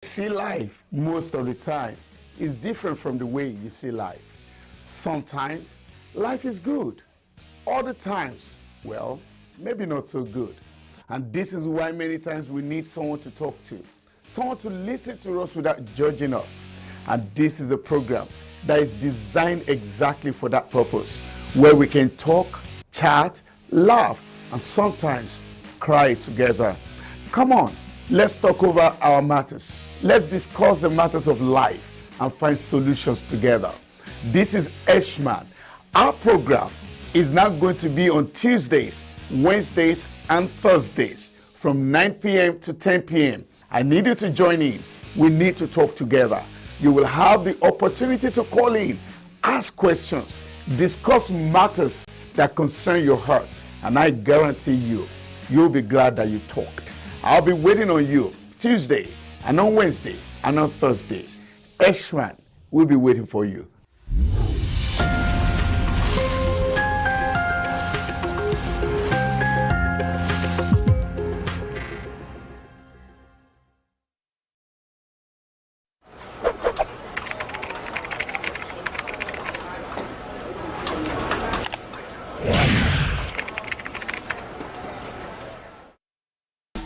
See life most of the time is different from the way you see life. Sometimes life is good. Other times, well, maybe not so good. And this is why many times we need someone to talk to, someone to listen to us without judging us. And this is a program that is designed exactly for that purpose, where we can talk, chat, laugh, and sometimes cry together. Come on, let's talk over our matters. Let's discuss the matters of life and find solutions together. This is SHINA. Our program is now going to be on Tuesdays, Wednesdays, and Thursdays from 9 p.m. to 10 p.m. I need you to join in. We need to talk together. You will have the opportunity to call in, ask questions, discuss matters that concern your heart, and I guarantee you'll be glad that you talked. I'll be waiting on you Tuesday, and on Wednesday, and on Thursday. SHINA will be waiting for you.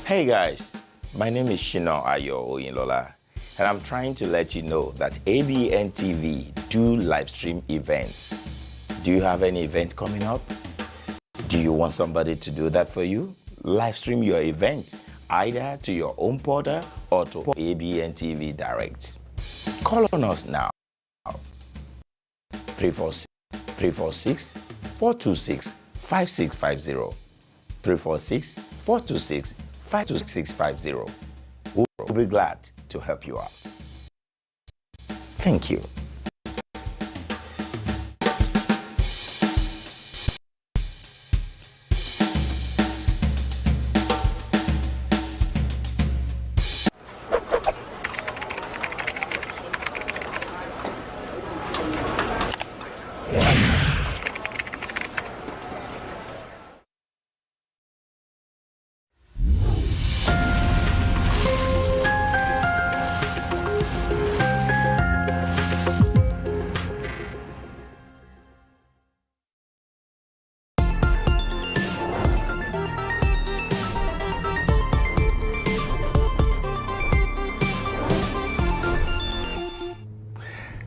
Hey guys, my name is SHINA OYINLOLA, and I'm trying to let you know that Abntv do live stream events. Do you have any event coming up? Do you want somebody to do that for you? Live stream your event either to your own portal or to Abntv Direct. Call on us now. 346-426-5650. 346-426-5650. We'll be glad to help you out. Thank you.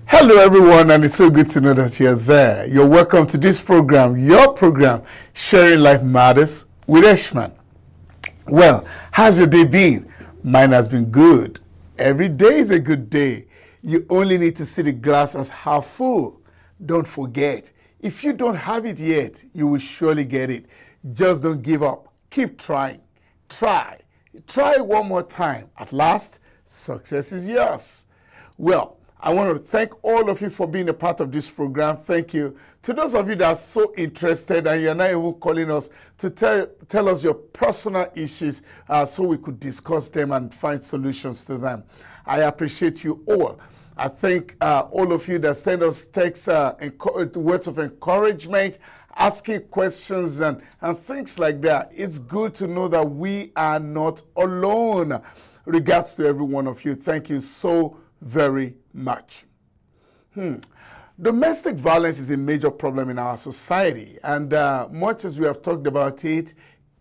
Hello everyone, and it's so good to know that you're there. You're welcome to this program, your program, Sharing Life Matters with SHINA. Well, how's your day been? Mine has been good. Every day is a good day. You only need to see the glass as half full. Don't forget, if you don't have it yet, you will surely get it. Just don't give up. Keep trying. Try one more time. At last, success is yours. Well, I want to thank all of you for being a part of this program. Thank you. To those of you that are so interested and you're not even calling us to tell us your personal issues so we could discuss them and find solutions to them. I appreciate you all. I thank all of you that send us texts, words of encouragement, asking questions and things like that. It's good to know that we are not alone. Regards to every one of you. Thank you so very much. Domestic violence is a major problem in our society, and much as we have talked about it,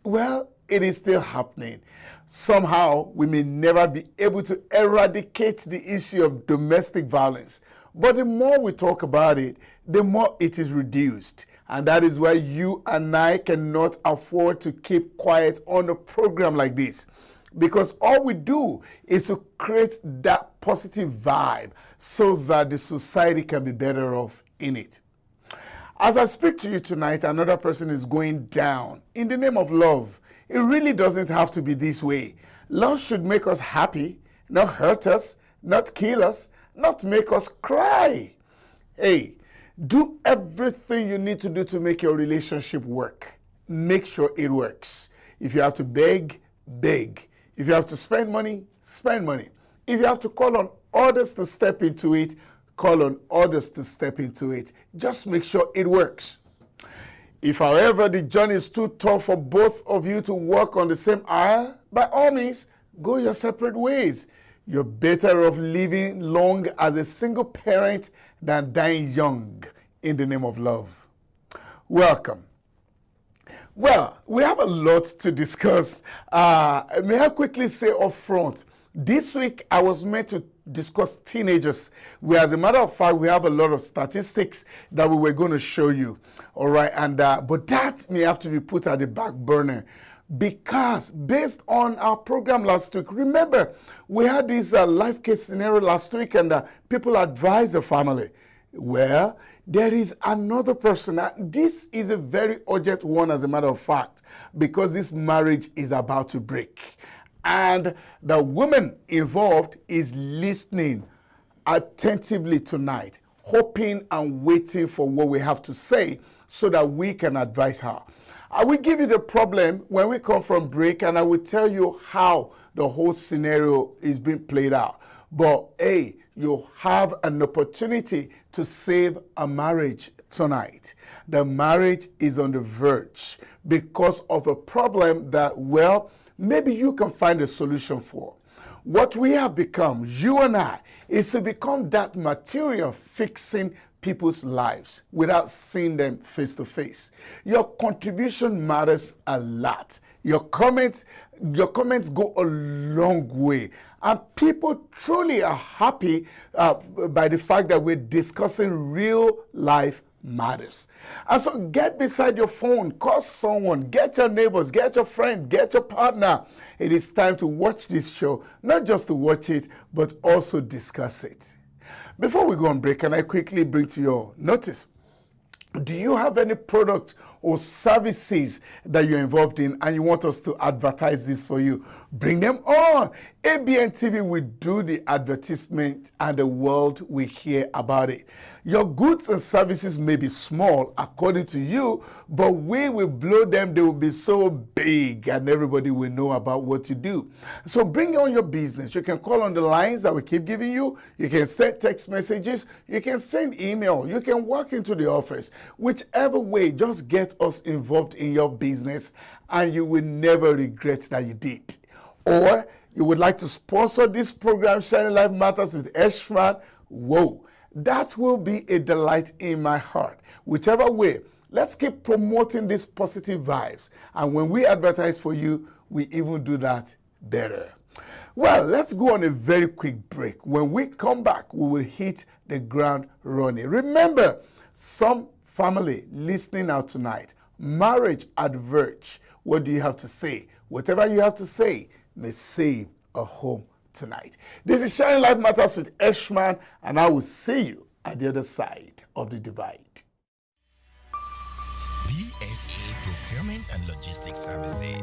well, it is still happening. Somehow, we may never be able to eradicate the issue of domestic violence, but the more we talk about it, the more it is reduced. And that is why you and I cannot afford to keep quiet on a program like this. Because all we do is to create that positive vibe so that the society can be better off in it. As I speak to you tonight, another person is going down in the name of love. It really doesn't have to be this way. Love should make us happy, not hurt us, not kill us, not make us cry. Hey, do everything you need to do to make your relationship work. Make sure it works. If you have to beg, beg. If you have to spend money, spend money. If you have to call on others to step into it, call on others to step into it. Just make sure it works. If, however, the journey is too tough for both of you to work on the same aisle, by all means, go your separate ways. You're better off living long as a single parent than dying young in the name of love. Welcome. Well, we have a lot to discuss. May I quickly say up front, this week I was meant to discuss teenagers, where as a matter of fact, we have a lot of statistics that we were going to show you. All right, and but that may have to be put at the back burner, because based on our program last week, remember, we had this life case scenario last week, and people advised the family. Well, there is another person. This is a very urgent one, as a matter of fact, because this marriage is about to break. And the woman involved is listening attentively tonight, hoping and waiting for what we have to say so that we can advise her. I will give you the problem when we come from break, and I will tell you how the whole scenario is being played out. But hey, you have an opportunity to save a marriage tonight. The marriage is on the verge because of a problem that, well, maybe you can find a solution for. What we have become, you and I, is to become that material fixing people's lives without seeing them face to face. Your contribution matters a lot. Your comments go a long way. And people truly are happy by the fact that we're discussing real life matters. And so get beside your phone, call someone, get your neighbors, get your friend, get your partner. It is time to watch this show, not just to watch it, but also discuss it. Before we go on break, can I quickly bring to your notice, do you have any product or services that you're involved in and you want us to advertise this for you? Bring them on. Abntv will do the advertisement and the world will hear about it. Your goods and services may be small according to you, but we will blow them. They will be so big and everybody will know about what you do. So bring on your business. You can call on the lines that we keep giving you. You can send text messages. You can send email. You can walk into the office. Whichever way, just get us involved in your business and you will never regret that you did. Or you would like to sponsor this program, Shining Life Matters with Eshman, whoa, that will be a delight in my heart. Whichever way, let's keep promoting these positive vibes. And when we advertise for you, we even do that better. Well, let's go on a very quick break. When we come back, we will hit the ground running. Remember, some family listening out tonight, marriage at verge. What do you have to say? Whatever you have to say may save a home tonight. This is Shining Life Matters with Eshman, and I will see you at the other side of the divide. BSA Procurement and Logistics Services.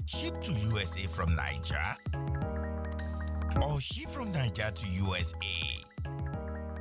Ship to USA from Niger, or ship from Niger to USA,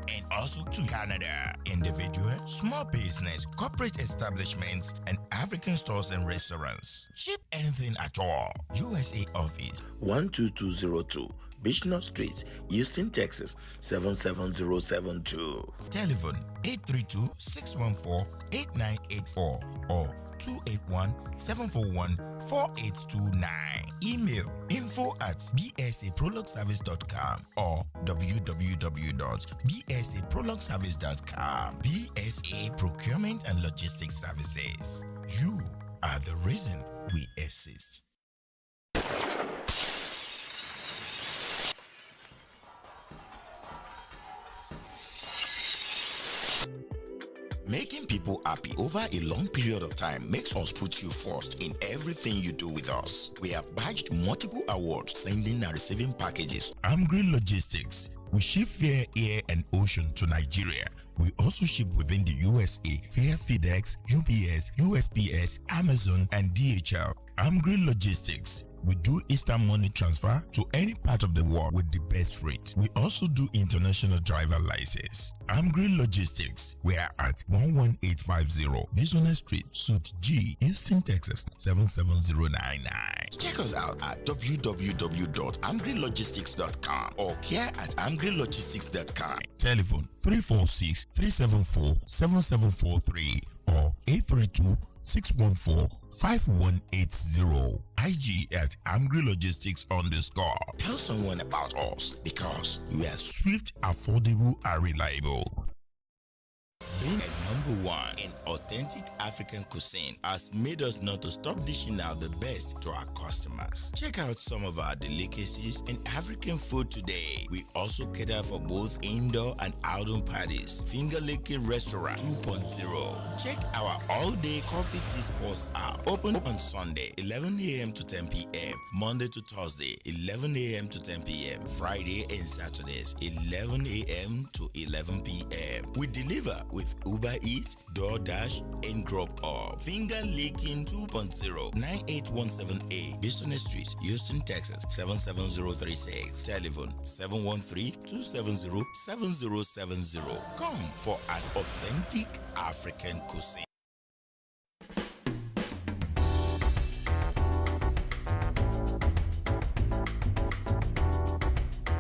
and also to Canada. Individual, small business, corporate establishments, and African stores and restaurants. Ship anything at all. USA office 12202 Bishop Street, Houston, Texas 77072. Telephone 832-614-8984 or 281-741-4829. Email info@bsaprologservice.com or www.bsaprologservice.com. BSA Procurement and Logistics Services. You are the reason we exist. Making people happy over a long period of time makes us put you first in everything you do with us. We have badged multiple awards, sending and receiving packages. Amgri Logistics. We ship via air and ocean to Nigeria. We also ship within the USA via FedEx, UPS, USPS, Amazon, and DHL. Amgri Logistics. We do instant money transfer to any part of the world with the best rate. We also do international driver license. Amgri Logistics. We are at 11850 Business Street, Suite G, Houston, Texas 77099. Check us out at www.amgrilogistics.com or care@amgrilogistics.com. Telephone 346-374-7743 or 832 614-5180. IG at Angry Logistics _ Tell someone about us because we are swift, affordable, and reliable. Being #1 in authentic African cuisine has made us not to stop dishing out the best to our customers. Check out some of our delicacies in African food today. We also cater for both indoor and outdoor parties. Finger Licking Restaurant 2.0. Check our all-day coffee tea spots out. Open on Sunday, 11 a.m. to 10 p.m. Monday to Thursday, 11 a.m. to 10 p.m. Friday and Saturdays, 11 a.m. to 11 p.m. We deliver with Uber Eats, DoorDash, and Drop Off. Finger Licking 2.0, 9817A, Business Street, Houston, Texas, 77036. Telephone 713-270-7070. Come for an authentic African cuisine.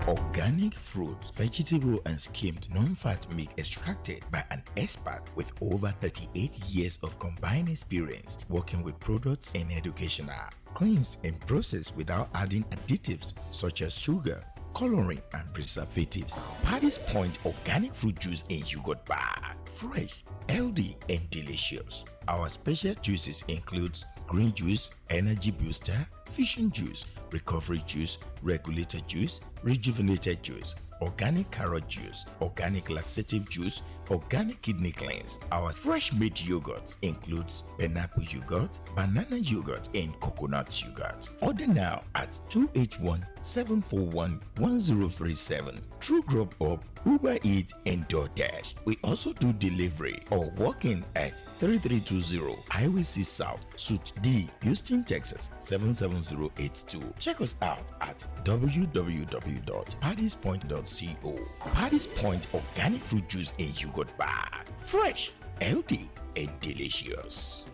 Organic fruits, vegetable and skimmed non-fat milk extracted by an expert with over 38 years of combined experience working with products and educational. Cleansed and processed without adding additives such as sugar, coloring and preservatives. Paddy's Point organic fruit juice in yogurt bag. Fresh, healthy and delicious. Our special juices includes green juice, energy booster, fusion juice, recovery juice, regulator juice, rejuvenated juice, organic carrot juice, organic laxative juice, organic kidney cleanse. Our fresh made yogurts includes pineapple yogurt, banana yogurt, and coconut yogurt. Order now at 281-741-1037. True Grub Up, Uber Eats, and DoorDash. We also do delivery or walk-in at 3320 Highway C South, Suite D, Houston, Texas 77082. Check us out at www.paddyspoint.co. Paddy's Point organic fruit juice and yogurt bar. Fresh, healthy, and delicious.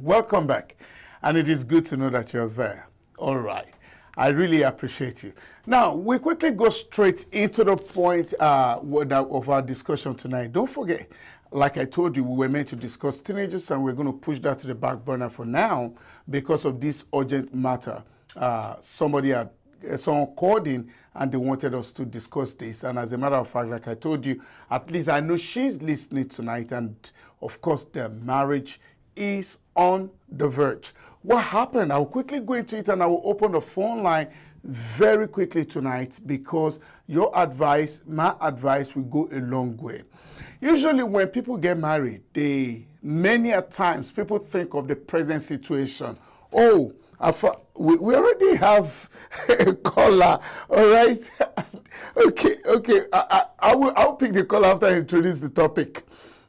Welcome back, and it is good to know that you're there. All right, I really appreciate you. Now, we quickly go straight into the point of our discussion tonight. Don't forget, like I told you, we were meant to discuss teenagers, and we're going to push that to the back burner for now because of this urgent matter. Someone called in and they wanted us to discuss this. And as a matter of fact, like I told you, at least I know she's listening tonight. And of course, the marriage is on the verge. What happened? I'll quickly go into it and I will open the phone line very quickly tonight because your advice, my advice will go a long way. Usually when people get married, many a times people think of the present situation. Oh, we already have a caller, all right? Okay. I'll pick the caller after I introduce the topic,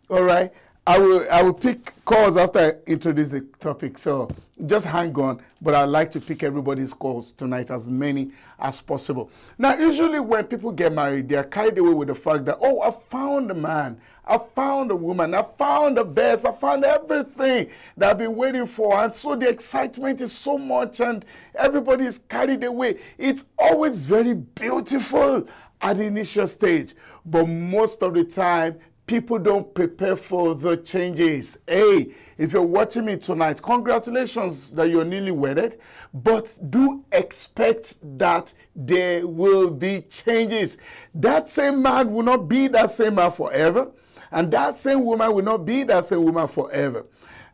all right? I will pick calls after I introduce the topic, so just hang on, but I'd like to pick everybody's calls tonight, as many as possible. Now, usually when people get married, they are carried away with the fact that, oh, I found a man, I found a woman, I found the best, I found everything that I've been waiting for, and so the excitement is so much, and everybody is carried away. It's always very beautiful at the initial stage, but most of the time, people don't prepare for the changes. Hey, if you're watching me tonight, congratulations that you're newly wedded, but do expect that there will be changes. That same man will not be that same man forever, and that same woman will not be that same woman forever.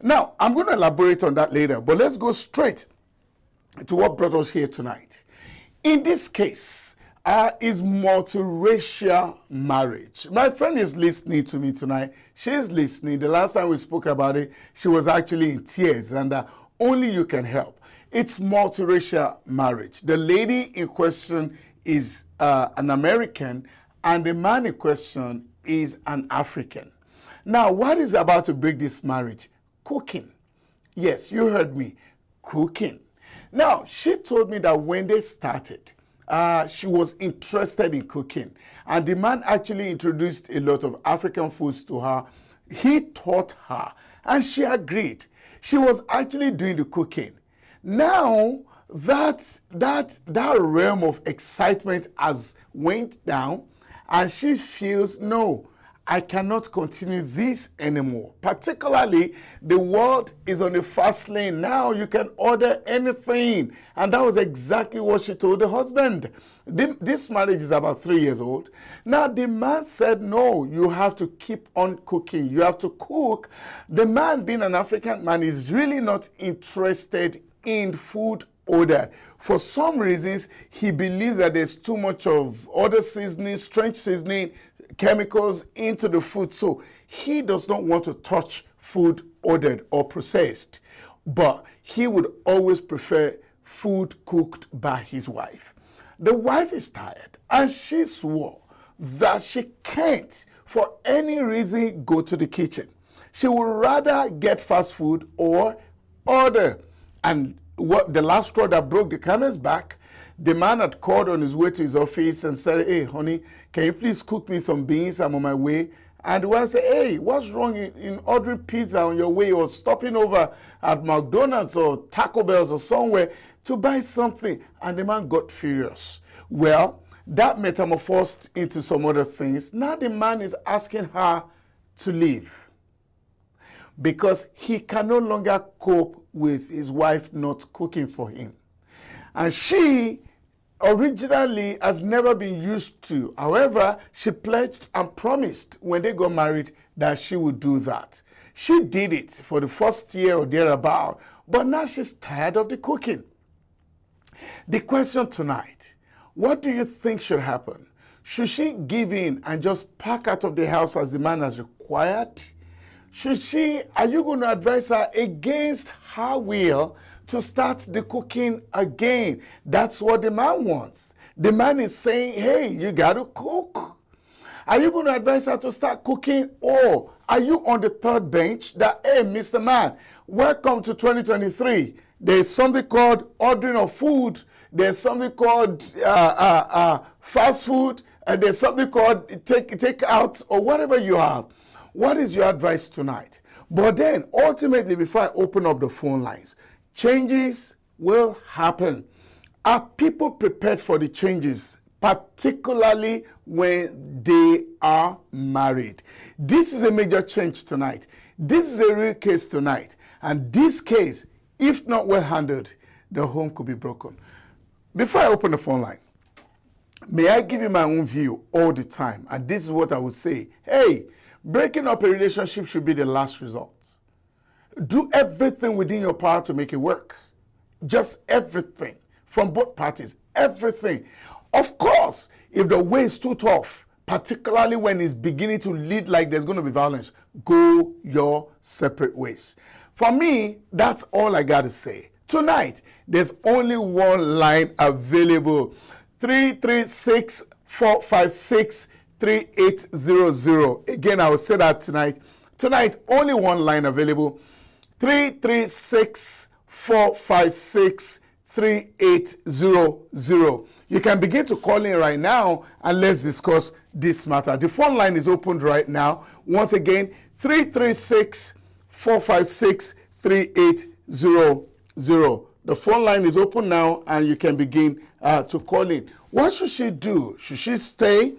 Now, I'm going to elaborate on that later, but let's go straight to what brought us here tonight. In this case, is multiracial marriage. My friend is listening to me tonight. She's listening. The last time we spoke about it, she was actually in tears, and only you can help. It's multiracial marriage. The lady in question is an American, and the man in question is an African. Now, what is about to break this marriage? Cooking. Yes, you heard me. Cooking. Now, she told me that when they started, she was interested in cooking. And the man actually introduced a lot of African foods to her. He taught her, and she agreed. She was actually doing the cooking. Now, that realm of excitement has went down, and she feels, no, I cannot continue this anymore. Particularly, the world is on the fast lane. Now you can order anything. And that was exactly what she told the husband. This marriage is about 3 years old. Now the man said, no, you have to keep on cooking. You have to cook. The man, being an African man, is really not interested in food order. For some reasons, he believes that there's too much of other seasoning, strange seasoning, chemicals into the food. So he does not want to touch food ordered or processed. But he would always prefer food cooked by his wife. The wife is tired, and she swore that she can't, for any reason, go to the kitchen. She would rather get fast food or order. And what the last straw that broke the camel's back, the man had called on his way to his office and said, hey, honey, can you please cook me some beans? I'm on my way. And the wife said, hey, what's wrong in ordering pizza on your way, or stopping over at McDonald's or Taco Bell's or somewhere to buy something? And the man got furious. Well, that metamorphosed into some other things. Now the man is asking her to leave because he can no longer cope with his wife not cooking for him. And she originally has never been used to. However, she pledged and promised when they got married that she would do that. She did it for the first year or thereabout, but now she's tired of the cooking. The question tonight, what do you think should happen? Should she give in and just pack out of the house as the man has required? Are you going to advise her against her will to start the cooking again? That's what the man wants. The man is saying, hey, you got to cook. Are you going to advise her to start cooking? Or are you on the third bench that, hey, Mr. Man, welcome to 2023. There's something called ordering of food. There's something called fast food. And there's something called take out or whatever you have. What is your advice tonight? But then, ultimately, before I open up the phone lines, changes will happen. Are people prepared for the changes, particularly when they are married? This is a major change tonight. This is a real case tonight. And this case, if not well handled, the home could be broken. Before I open the phone line, may I give you my own view all the time? And this is what I would say. Hey, breaking up a relationship should be the last result. Do everything within your power to make it work. Just everything. From both parties. Everything. Of course, if the way is too tough, particularly when it's beginning to lead like there's going to be violence, go your separate ways. For me, that's all I got to say. Tonight, there's only one line available. 336-456-3800. Again, I will say that tonight. Tonight, only one line available. 336-456-3800. You can begin to call in right now and let's discuss this matter. The phone line is opened right now. Once again, 336-456-3800. The phone line is open now and you can begin to call in. What should she do? Should she stay?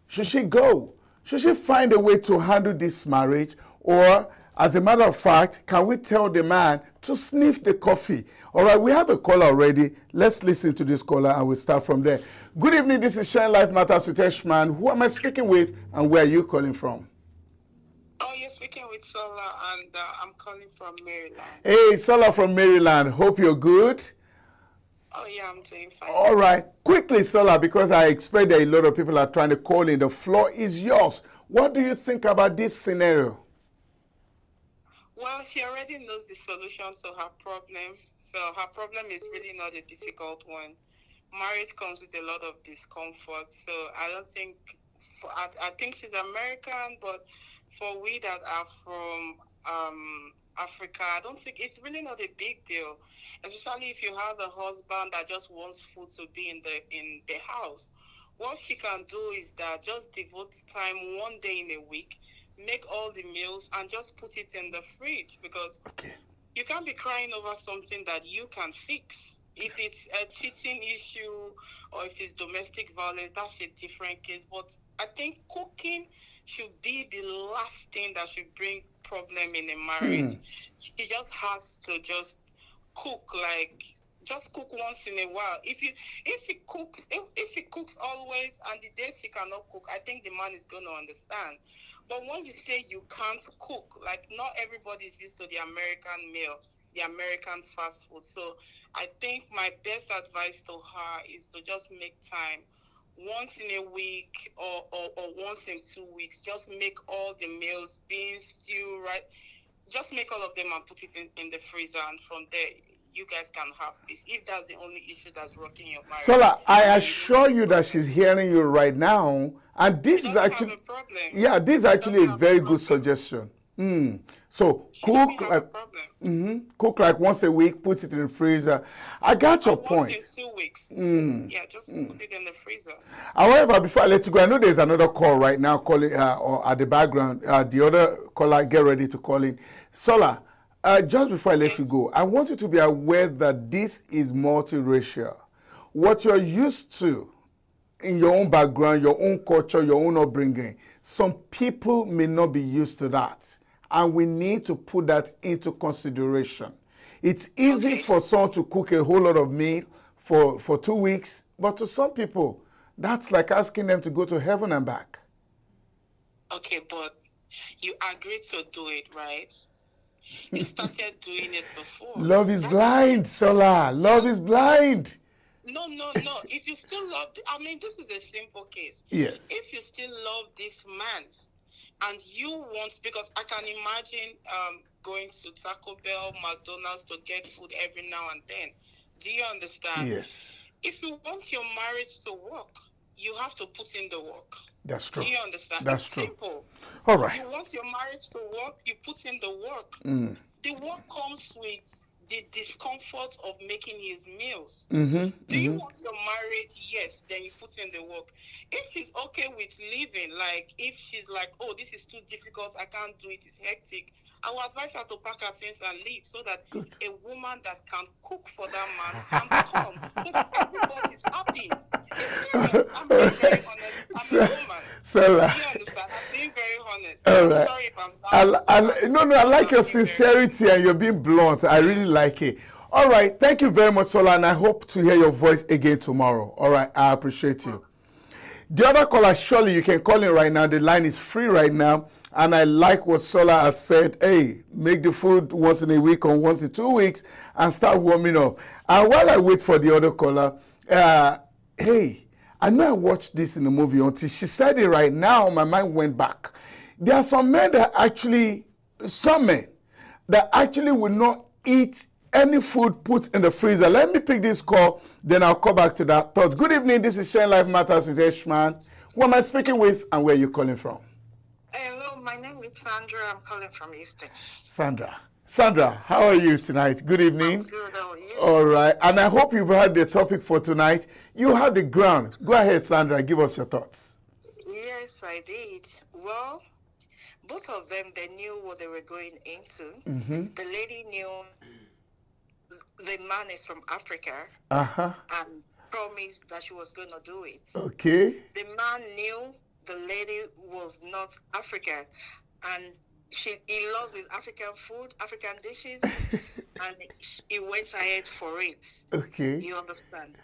Should she go? Should she find a way to handle this marriage? Or, as a matter of fact, can we tell the man to sniff the coffee? All right, we have a caller already. Let's listen to this caller and we'll start from there. Good evening. This is Shine Life Matters with Eshman. Who am I speaking with and where are you calling from? Oh, you're speaking with Sola, and I'm calling from Maryland. Hey, Sola from Maryland. Hope you're good. Oh, yeah, I'm doing fine. All right. Quickly, Sola, because I expect that a lot of people are trying to call in. The floor is yours. What do you think about this scenario? Well, she already knows the solution to her problem. So her problem is really not a difficult one. Marriage comes with a lot of discomfort. So I don't think, I think she's American, but for we that are from Africa, I don't think it's really not a big deal, especially if you have a husband that just wants food to be in the house. What she can do is that just devote time one day in a week, make all the meals, and just put it in the fridge, because you can't be crying over something that you can fix. If it's a cheating issue or if it's domestic violence, that's a different case. But I think cooking should be the last thing that should bring problem in a marriage. She just has to just cook, like just cook once in a while. If he cooks always, and the days she cannot cook, I think the man is going to understand. But when you say you can't cook, like not everybody is used to the American meal, the American fast food. So I think my best advice to her is to just make time once in a week or once in 2 weeks. Just make all the meals, beans, stew, right? Just make all of them and put it in the freezer, and from there you guys can have peace. If that's the only issue that's rocking your marriage. Sola, I assure you that she's hearing you right now, and this is actually this is actually a very good suggestion. So cook like once a week, put it in the freezer. I got your point. Once in 2 weeks. Yeah, just put it in the freezer. However, before I let you go, I know there's another call right now calling or at the background. The other caller, get ready to call in. Sola, just before I let you go, I want you to be aware that this is multiracial. What you're used to in your own background, your own culture, your own upbringing, some people may not be used to that. And we need to put that into consideration. It's easy for someone to cook a whole lot of meal for 2 weeks, but to some people, that's like asking them to go to heaven and back. Okay, but you agreed to do it, right? You started doing it before. Love is blind, Sola. Love is blind. No. If you still love, this is a simple case. Yes. If you still love this man, and you want, because I can imagine going to Taco Bell, McDonald's to get food every now and then. Do you understand? Yes. If you want your marriage to work, you have to put in the work. That's true. Do you understand? That's it's true. Simple. All right. You want your marriage to work, you put in the work. The work comes with the discomfort of making his meals. Do you want your marriage? Yes, then you put in the work. If he's okay with leaving, like if she's like, oh, this is too difficult, I can't do it, it's hectic, I will advise her to pack her things and leave, so that a woman that can cook for that man can come, so that everybody's happy. It's serious. I'm being very honest. I'm a woman. Sola. You understand? I'm being very honest. All I'm right. sorry if I'm sounding No, I like your sincerity and you're being blunt. I really like it. All right. Thank you very much, Sola, and I hope to hear your voice again tomorrow. All right. I appreciate you. The other caller, surely you can call in right now. The line is free right now. And I like what Sola has said. Hey, make the food once in a week or once in 2 weeks and start warming up. And while I wait for the other caller, hey, I know I watched this in the movie until she said it right now. My mind went back. There are some men that actually will not eat any food put in the freezer. Let me pick this call, then I'll come back to that thought. Good evening. This is Sharing Life Matters with H-Man. Who am I speaking with and where are you calling from? Hello, my name is Sandra. I'm calling from Easton. Sandra, how are you tonight? Good evening. I'm good. How are you? All right. And I hope you've heard the topic for tonight. You have the ground. Go ahead, Sandra. Give us your thoughts. Yes, I did. Well, both of them, they knew what they were going into. The lady knew the man is from Africa and promised that she was going to do it. Okay. The man knew the lady was not African, and he loves his African food, African dishes, and he went ahead for it. Okay. You understand?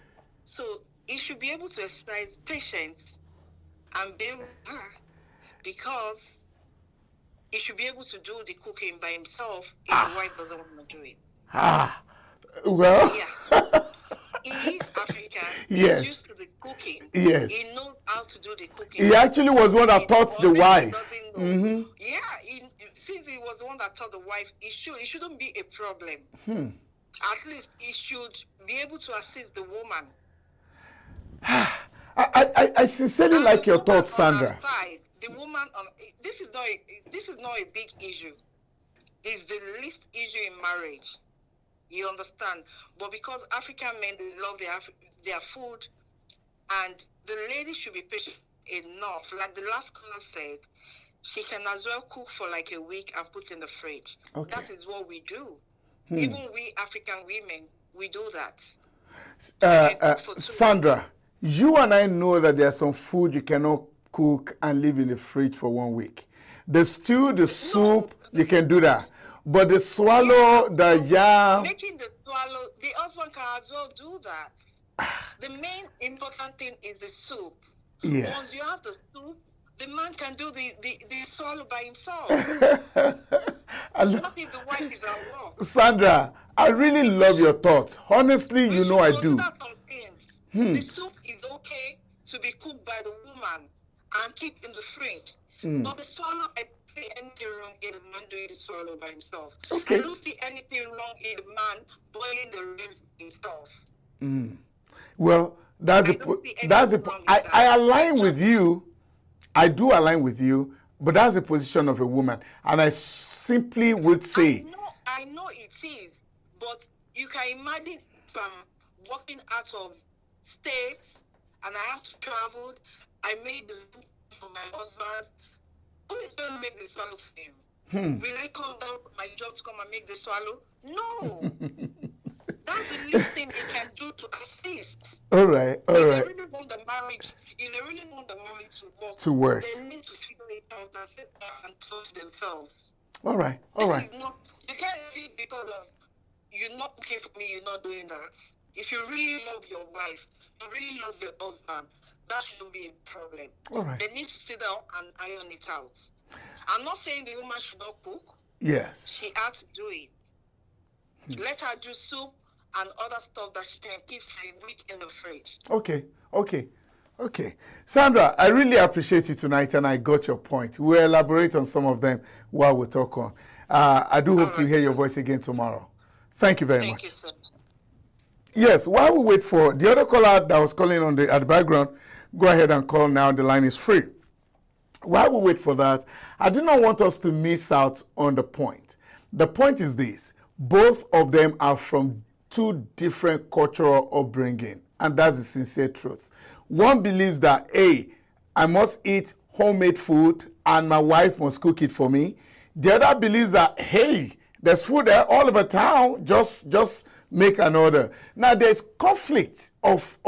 So he should be able to exercise patience and bear with her, because he should be able to do the cooking by himself if the wife doesn't want to do it. Well. Yeah. He is African. Yes. He's used to the cooking. Yes. He knows how to do the cooking. He actually was one that taught the wife. Yeah. Since he was the one that taught the wife, it shouldn't be a problem. At least he should be able to assist the woman. I sincerely like your thoughts, Sandra. The woman this is not a big issue. It's the least marriage. You understand? But because African men, they love their food, and the lady should be patient enough. Like the last caller said, she can as well cook for like a week and put in the fridge. Okay. That is what we do. Even we African women, we do that. Sandra, you and I know that there's some food you cannot cook and leave in the fridge for 1 week. The stew, the soup, you can do that. But the swallow, the yam... Making the swallow, the husband can as well do that. The main important thing is the soup. Yeah. Once you have the soup, the man can do the swallow by himself. Not if the wife is at work. Sandra, I really love your thoughts. Honestly, you know I do. The soup is okay to be cooked by the woman and keep in the fridge. But the swallow, I don't see anything wrong in the man doing the swallow by himself. Okay. I don't see anything wrong in the man boiling the rice himself. Well, I align with you. I do align with you, but that's the position of a woman. And I simply would say... I know it is, but you can imagine from walking out of states and I have to travel. I made the soup for my husband. Who is going to make the swallow for him? Will I come down from my job to come and make the swallow? No. That's the least thing they can do to assist. All right. If they really want the marriage to work, they need to figure it out and touch themselves. All right. You can't leave because of you're not cooking for me, you're not doing that. If you really love your wife, you really love your husband, that shouldn't be a problem. All right. They need to sit down and iron it out. I'm not saying the woman should not cook. Yes. She has to do it. Let her do soup and other stuff that she can keep for a week in the fridge. Okay. Sandra, I really appreciate you tonight, and I got your point. We'll elaborate on some of them while we talk on. I do hope to hear your voice again tomorrow. Thank you very much. Thank you, sir. Yes, while we wait for the other caller that was calling at the background, go ahead and call now. The line is free. While we wait for that, I do not want us to miss out on the point. The point is this. Both of them are from two different cultural upbringing, and that's the sincere truth. One believes that, hey, I must eat homemade food and my wife must cook it for me. The other believes that, hey, there's food there all over town, just make an order. Now, there's conflict of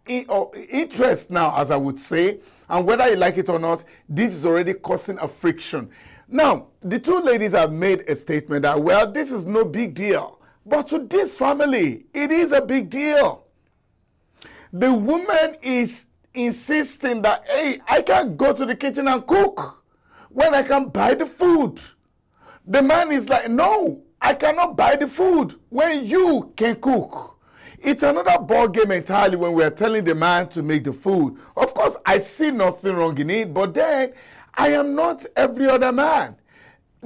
interest now, as I would say, and whether you like it or not, this is already causing a friction. Now, the two ladies have made a statement that, well, this is no big deal. But to this family, it is a big deal. The woman is insisting that, hey, I can't go to the kitchen and cook when I can buy the food. The man is like, no, I cannot buy the food when you can cook. It's another ball game entirely when we're telling the man to make the food. Of course, I see nothing wrong in it, but then I am not every other man.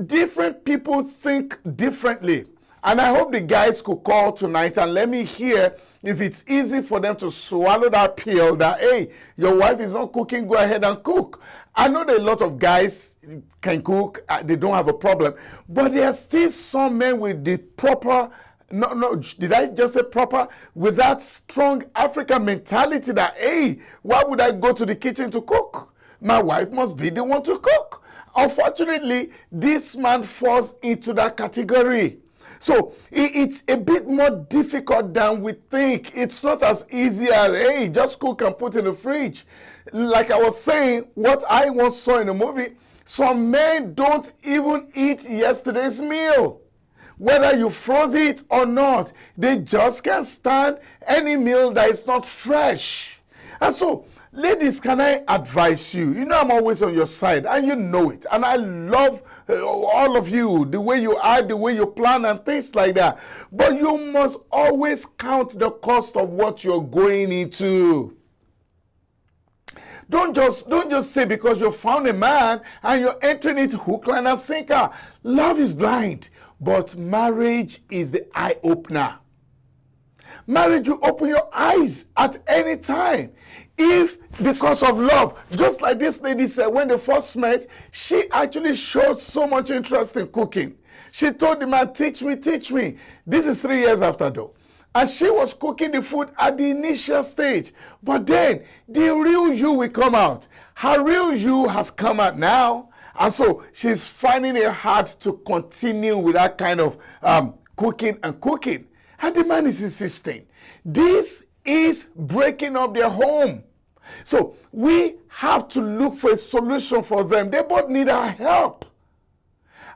Different people think differently. And I hope the guys could call tonight and let me hear if it's easy for them to swallow that pill that, hey, your wife is not cooking, go ahead and cook. I know that a lot of guys can cook, they don't have a problem. But there are still some men with the proper, did I just say proper? With that strong African mentality that, hey, why would I go to the kitchen to cook? My wife must be the one to cook. Unfortunately, this man falls into that category. So it's a bit more difficult than we think. It's not as easy as, hey, just cook and put in the fridge. Like I was saying, what I once saw in a movie, some men don't even eat yesterday's meal. Whether you froze it or not, they just can't stand any meal that is not fresh. And so, ladies, can I advise you? You know I'm always on your side, and you know it. And I love all of you, the way you are, the way you plan and things like that. But you must always count the cost of what you're going into. Don't just say because you found a man and you're entering it hook, line, and sinker. Love is blind, but marriage is the eye-opener. Marriage will open your eyes at any time. If because of love, just like this lady said, when they first met, she actually showed so much interest in cooking. She told the man, teach me, teach me. This is 3 years after though. And she was cooking the food at the initial stage. But then the real you will come out. Her real you has come out now. And so she's finding it hard to continue with that kind of cooking and cooking. And the man is insisting. This is breaking up their home. So we have to look for a solution for them. They both need our help.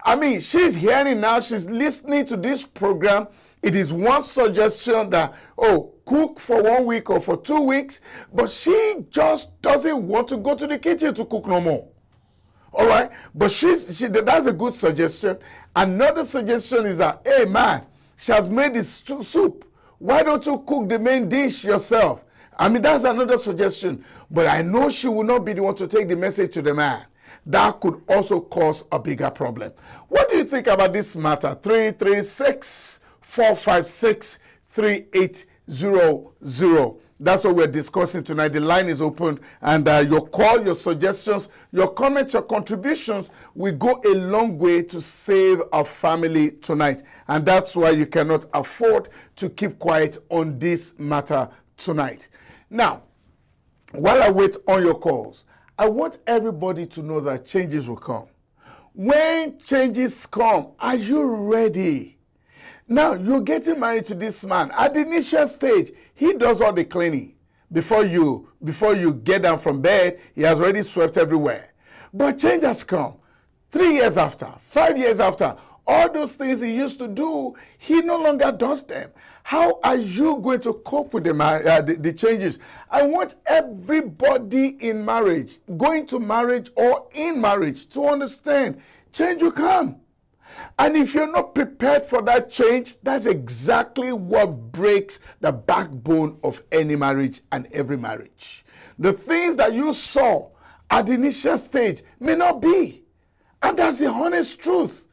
I mean, she's hearing now, she's listening to this program. It is one suggestion that, oh, cook for 1 week or for 2 weeks, but she just doesn't want to go to the kitchen to cook no more. All right? But that's a good suggestion. Another suggestion is that, hey, man, she has made this soup. Why don't you cook the main dish yourself? I mean, that's another suggestion. But I know she will not be the one to take the message to the man. That could also cause a bigger problem. What do you think about this matter? 336-456-3800. That's what we're discussing tonight. The line is open, and your call, your suggestions, your comments, your contributions will go a long way to save our family tonight. And that's why you cannot afford to keep quiet on this matter tonight. Now, while I wait on your calls, I want everybody to know that changes will come. When changes come, are you ready? Now, you're getting married to this man. At the initial stage, he does all the cleaning. Before you get down from bed, he has already swept everywhere. But change has come. 3 years after, 5 years after, all those things he used to do, he no longer does them. How are you going to cope with the changes? I want everybody in marriage, going to marriage or in marriage, to understand change will come. And if you're not prepared for that change, that's exactly what breaks the backbone of any marriage and every marriage. The things that you saw at the initial stage may not be. And that's the honest truth.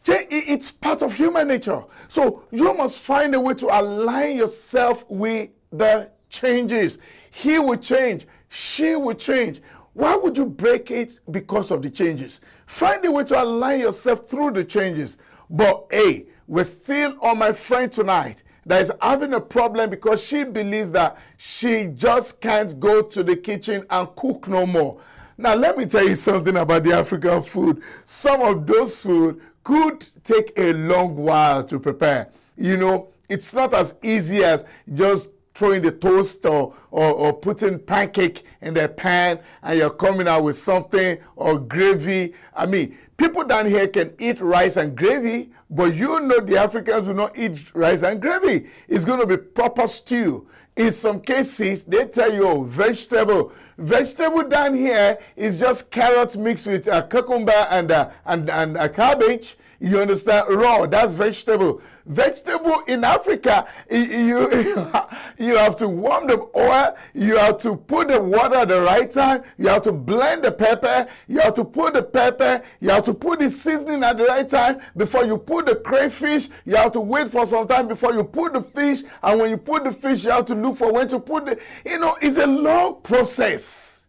It's part of human nature. So you must find a way to align yourself with the changes. He will change. She will change. Why would you break it because of the changes? Find a way to align yourself through the changes. But hey, we're still on my friend tonight that is having a problem because she believes that she just can't go to the kitchen and cook no more. Now, let me tell you something about the African food. Some of those food could take a long while to prepare. You know, it's not as easy as just throwing the toast or putting pancake in the pan and you're coming out with something or gravy. I mean, people down here can eat rice and gravy, but you know the Africans will not eat rice and gravy. It's going to be proper stew. In some cases, they tell you, oh, vegetable. Vegetable down here is just carrot mixed with a cucumber and a cabbage. You understand? Raw, that's vegetable. Vegetable in Africa, you have to warm the oil, you have to put the water at the right time, you have to blend the pepper, you have to put the pepper, you have to put the seasoning at the right time. Before you put the crayfish, you have to wait for some time before you put the fish, and when you put the fish, you have to look for when to put the, it's a long process.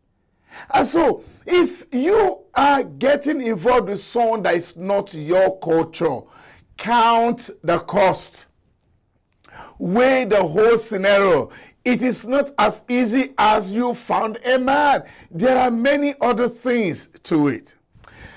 And so, if you are getting involved with someone that is not your culture, count the cost. Weigh the whole scenario. It is not as easy as you found a man. There are many other things to it.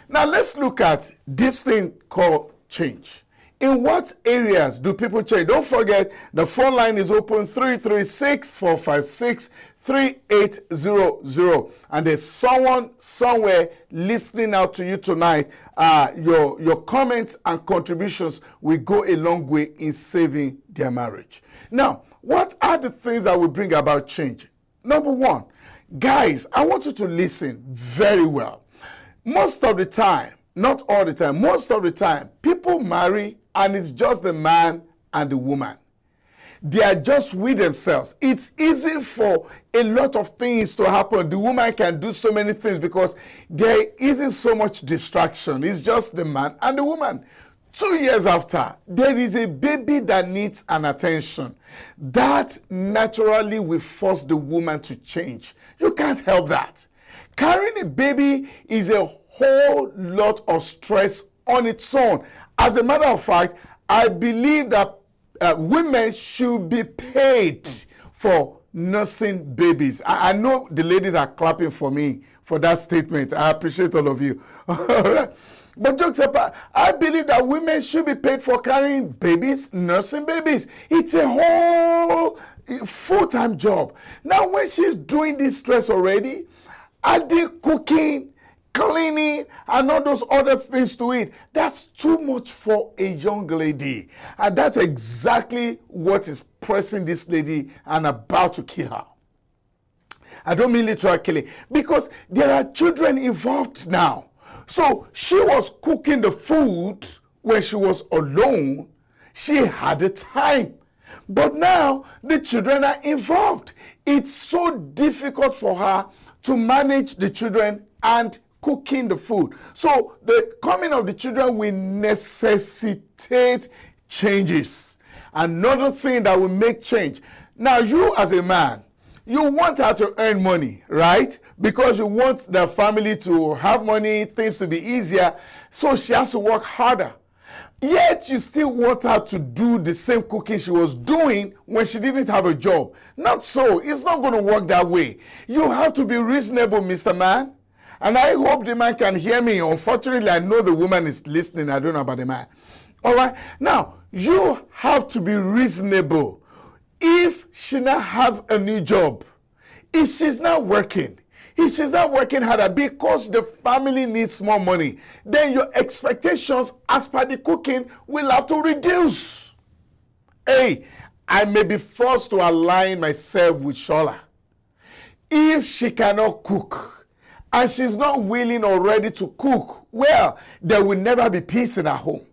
Now let's look at this thing called change. In what areas do people change? Don't forget, the phone line is open 336-456-3800. And there's someone somewhere listening out to you tonight. Your comments and contributions will go a long way in saving their marriage. Now, what are the things that will bring about change? Number one, guys, I want you to listen very well. Most of the time, not all the time, most of the time, people marry and it's just the man and the woman. They are just with themselves. It's easy for a lot of things to happen. The woman can do so many things because there isn't so much distraction. It's just the man and the woman. 2 years after, there is a baby that needs an attention. That naturally will force the woman to change. You can't help that. Carrying a baby is a whole lot of stress on its own. As a matter of fact, I believe that women should be paid for nursing babies. I know the ladies are clapping for me for that statement. I appreciate all of you. But jokes apart, I believe that women should be paid for carrying babies, nursing babies. It's a whole full-time job. Now, when she's doing this stress already, adding cooking, cleaning, and all those other things to it, that's too much for a young lady. And that's exactly what is pressing this lady and about to kill her. I don't mean literal killing, because there are children involved now. So she was cooking the food when she was alone. She had the time. But now the children are involved. It's so difficult for her to manage the children and cooking the food. So the coming of the children will necessitate changes. Another thing that will make change. Now you as a man, you want her to earn money, right? Because you want the family to have money, things to be easier, so she has to work harder. Yet you still want her to do the same cooking she was doing when she didn't have a job. Not so. It's not going to work that way. You have to be reasonable, Mr. Man. And I hope the man can hear me. Unfortunately, I know the woman is listening. I don't know about the man. All right? Now, you have to be reasonable. If SHINA has a new job, if she's not working harder because the family needs more money, then your expectations as per the cooking will have to reduce. Hey, I may be forced to align myself with Shola. If she cannot cook and she's not willing or ready to cook, well, there will never be peace in her home.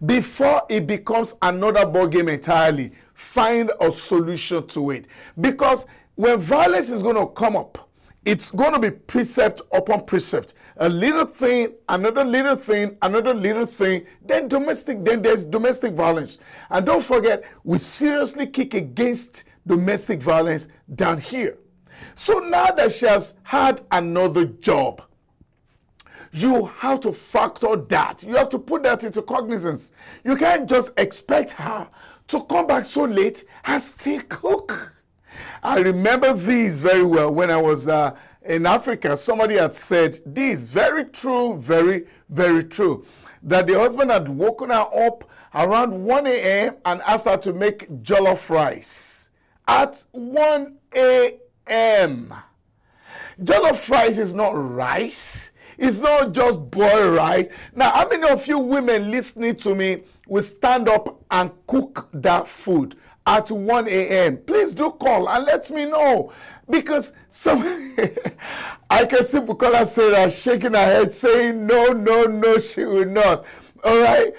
Before it becomes another ballgame entirely, find a solution to it. Because when violence is going to come up, it's going to be precept upon precept. A little thing, another little thing, another little thing, then there's domestic violence. And don't forget, we seriously kick against domestic violence down here. So now that she has had another job, you have to factor that. You have to put that into cognizance. You can't just expect her to come back so late and still cook. I remember this very well when I was in Africa. Somebody had said this, very true, very, very true, that the husband had woken her up around 1 a.m. and asked her to make jollof rice at 1 a.m. Jollof rice is not rice. It's not just boiled rice. Now, how many of you women listening to me will stand up and cook that food at 1 a.m.? Please do call and let me know. Because I can see Bukola Sarah shaking her head saying, no, she will not. All right,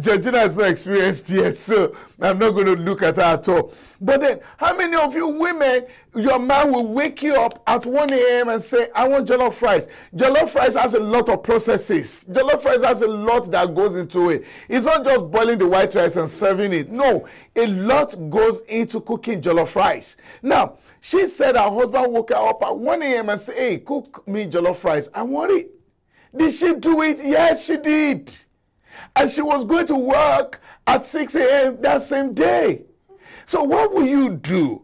Georgina has not experienced yet, so I'm not going to look at her at all. But then, how many of you women, your man will wake you up at 1 a.m. and say, I want jollof rice. Jollof rice has a lot of processes. Jollof rice has a lot that goes into it. It's not just boiling the white rice and serving it. No, a lot goes into cooking jollof rice. Now, she said her husband woke her up at 1 a.m. and said, hey, cook me jollof rice. I want it. Did she do it? Yes, she did. And she was going to work at 6 a.m. that same day. So what will you do?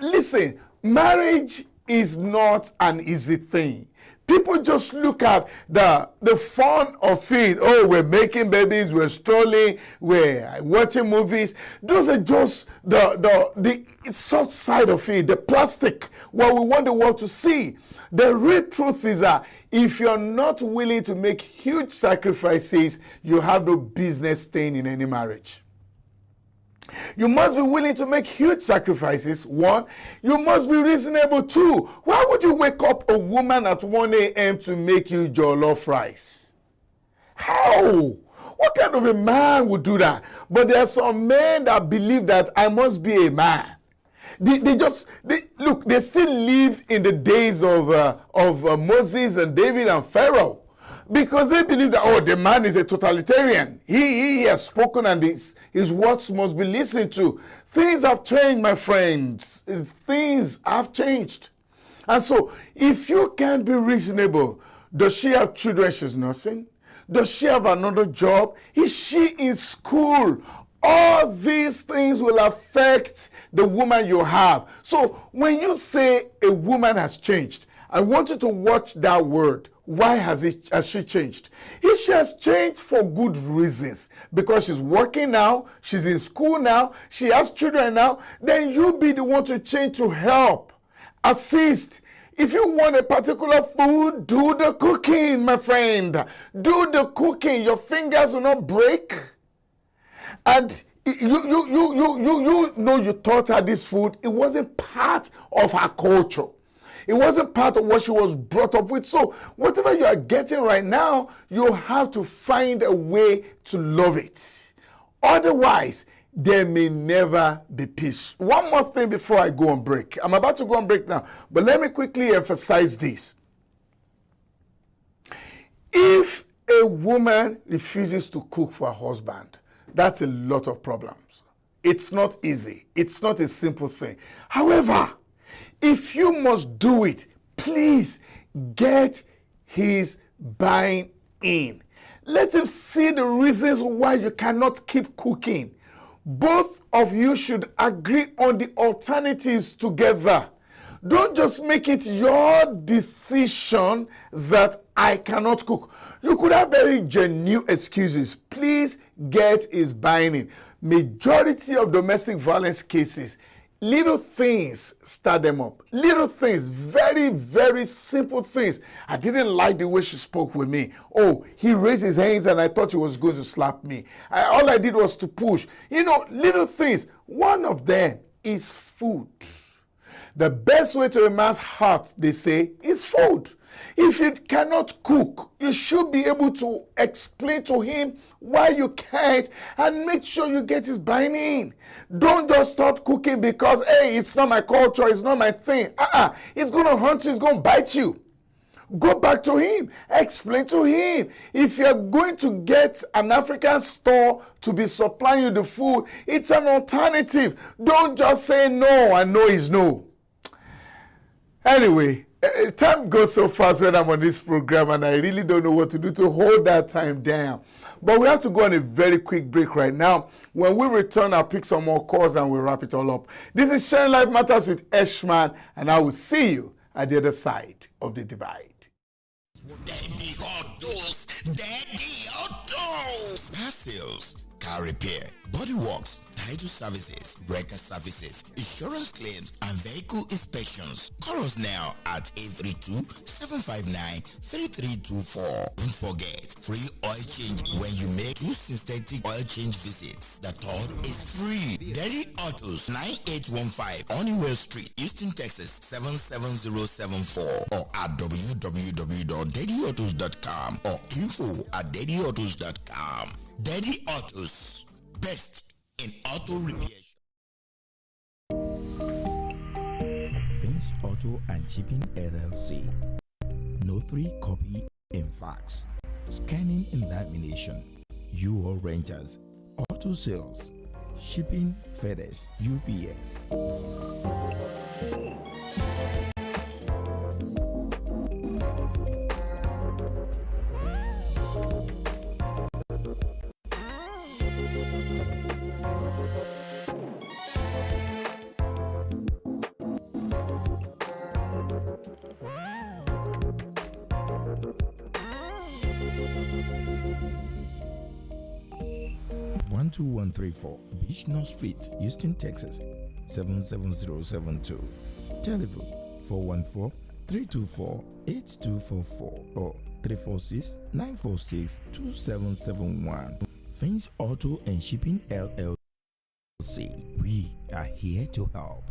Listen, marriage is not an easy thing. People just look at the fun of it. Oh, we're making babies, we're strolling, we're watching movies. Those are just the soft side of it, the plastic, what we want the world to see. The real truth is that if you're not willing to make huge sacrifices, you have no business staying in any marriage. You must be willing to make huge sacrifices. One, you must be reasonable. Two, why would you wake up a woman at 1 a.m. to make you jollof rice? How? What kind of a man would do that? But there are some men that believe that I must be a man. Look, they still live in the days of Moses and David and Pharaoh. Because they believe that, oh, the man is a totalitarian. He has spoken and his words must be listened to. Things have changed, my friends. Things have changed. And so, if you can't be reasonable, does she have children she's nursing? Does she have another job? Is she in school? All these things will affect the woman you have. So when you say a woman has changed, I want you to watch that word. Why has she changed? If she has changed for good reasons, because she's working now, she's in school now, she has children now, then you be the one to change to help, assist. If you want a particular food, do the cooking, my friend. Do the cooking. Your fingers will not break. And you know you taught her this food. It wasn't part of her culture. It wasn't part of what she was brought up with. So whatever you are getting right now, you have to find a way to love it. Otherwise, there may never be peace. One more thing before I go on break. I'm about to go on break now, but let me quickly emphasize this. If a woman refuses to cook for her husband, that's a lot of problems. It's not easy. It's not a simple thing. However, if you must do it, please get his buying in. Let him see the reasons why you cannot keep cooking. Both of you should agree on the alternatives together. Don't just make it your decision that I cannot cook. You could have very genuine excuses. Please get his buying in. Majority of domestic violence cases, little things start them up. Little things, very, very simple things. I didn't like the way she spoke with me. Oh, he raised his hands and I thought he was going to slap me. All I did was to push. You know, little things. One of them is food. The best way to a man's heart, they say, is food. If you cannot cook, you should be able to explain to him why you can't and make sure you get his buying in. Don't just stop cooking because, hey, it's not my culture, it's not my thing. It's going to haunt you, it's going to bite you. Go back to him. Explain to him. If you're going to get an African store to be supplying you the food, it's an alternative. Don't just say no and no is no. Anyway, time goes so fast when I'm on this program and I really don't know what to do to hold that time down. But we have to go on a very quick break right now. When we return, I'll pick some more calls and we'll wrap it all up. This is Sharing Life Matters with Eshman, and I will see you at the other side of the divide. Daddy Autos, Daddy Autos. Car sales, car repair, body works, title services, record services, insurance claims, and vehicle inspections. Call us now at 832-759-3324. Don't forget, free oil change when you make 2 synthetic oil change visits. The third is free. Daddy Autos, 9815 Honeywell Street, Houston, Texas, 77074, or at www.daddyautos.com or info@daddyautos.com. Daddy Autos, best in auto repair. Vince Auto and Shipping LLC. No 3 copy in fax. Scanning and lamination. UO renters. Auto sales. Shipping, FedEx, UPS. 12134 Beach North Street, Houston, Texas, 77072. Telephone 414-324-8244 or 346-946-2771. Fins Auto and Shipping LLC. We are here to help.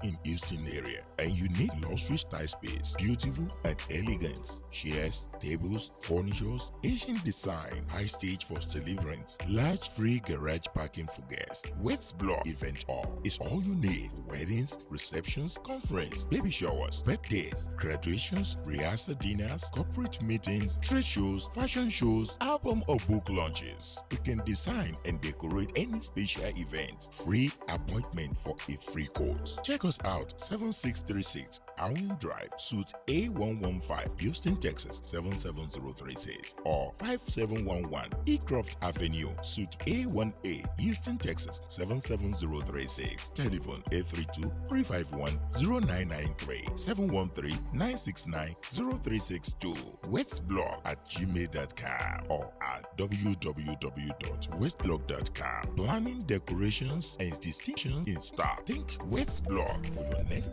in Houston area and you need luxury style space, beautiful and elegant chairs, tables, furnitures, Asian design, high stage for celebrants, large free garage parking for guests, Wets Block Event Hall is all you need for weddings, receptions, conference, baby showers, birthdays, graduations, rehearsal dinners, corporate meetings, trade shows, fashion shows, album or book launches. You can design and decorate any special event. Free appointment for a free quote. Check us out 7636 Allen Drive, Suite A115, Houston, Texas 77036 or 5711 Ecroft Avenue, Suite A1A, Houston, Texas 77036. Telephone 832-351-0993 713-969-0362. wetsblog@gmail.com or at www.westblog.com. Planning, decorations, and distinctions in stock. Think Westblog for your next.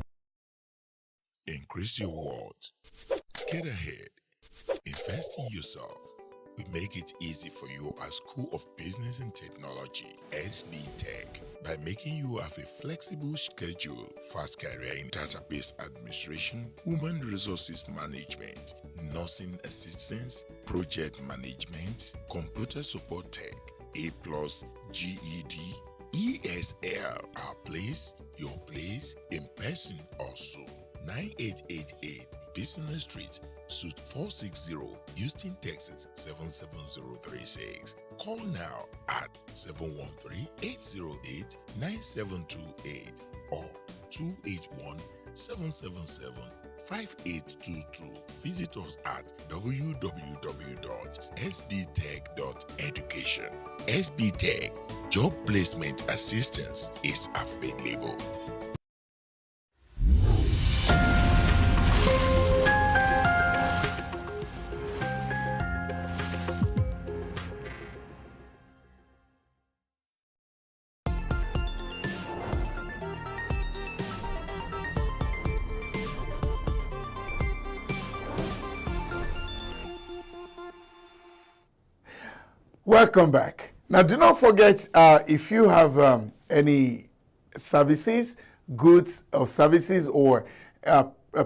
Increase your world. Get ahead. Invest in yourself. We make it easy for you at School of Business and Technology, SB Tech, by making you have a flexible schedule, fast career in database administration, human resources management, nursing assistance, project management, computer support tech, A+, GED, ESL. Our place, your place, in person also. 9888 Business Street, Suite 460, Houston, Texas 77036. Call now at 713-808-9728 or 281-777-5822. Visit us at www.sbtech.education. SB Tech Job Placement Assistance is available. Welcome back. Now, do not forget, if you have any services, goods or services or